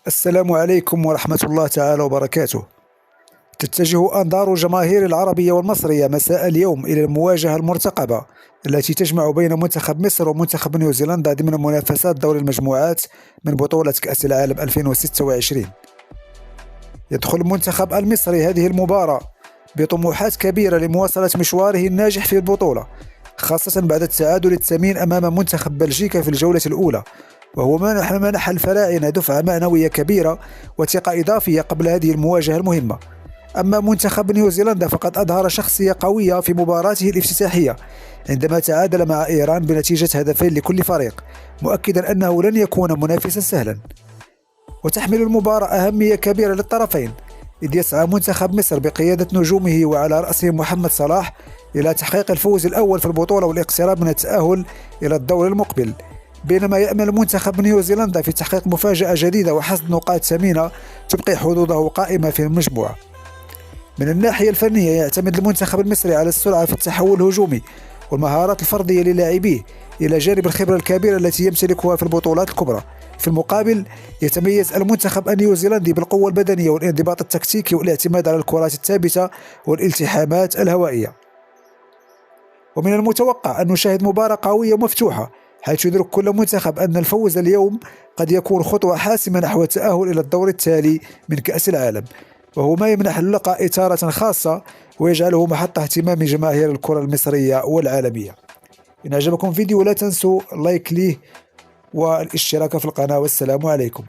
السلام عليكم ورحمة الله تعالى وبركاته. تتجه أنظار الجماهير العربية والمصرية مساء اليوم إلى المواجهة المرتقبة التي تجمع بين منتخب مصر ومنتخب نيوزيلندا ضمن منافسات دور المجموعات من بطولة كأس العالم 2026. يدخل المنتخب المصري هذه المباراة بطموحات كبيرة لمواصلة مشواره الناجح في البطولة، خاصة بعد التعادل الثمين أمام منتخب بلجيكا في الجولة الأولى، وهو منح الفراعنة دفعة معنوية كبيرة وثقة إضافية قبل هذه المواجهة المهمة. أما منتخب نيوزيلندا فقد أظهر شخصية قوية في مباراته الافتتاحية عندما تعادل مع إيران بنتيجة هدفين لكل فريق، مؤكدا أنه لن يكون منافسا سهلا. وتحمل المباراة أهمية كبيرة للطرفين، إذ يسعى منتخب مصر بقيادة نجومه وعلى رأسهم محمد صلاح إلى تحقيق الفوز الأول في البطولة والاقتراب من التأهل إلى الدور المقبل، بينما يأمل منتخب نيوزيلندا في تحقيق مفاجأة جديدة وحصد نقاط ثمينة تبقي حظوظه قائمة في المجموعة. من الناحية الفنية يعتمد المنتخب المصري على السرعة في التحول الهجومي والمهارات الفردية للاعبيه إلى جانب الخبرة الكبيرة التي يمتلكها في البطولات الكبرى. في المقابل يتميز المنتخب النيوزيلندي بالقوة البدنية والانضباط التكتيكي والاعتماد على الكرات الثابتة والالتحامات الهوائية. ومن المتوقع أن نشاهد مباراة قوية ومفتوحة، حيث يدرك كل منتخب أن الفوز اليوم قد يكون خطوة حاسمة نحو التأهل إلى الدور التالي من كأس العالم، وهو ما يمنح اللقاء إثارة خاصة ويجعله محط اهتمام جماهير الكرة المصرية والعالمية. إن أعجبكم فيديو لا تنسوا اللايك ليه والاشتراك في القناة، والسلام عليكم.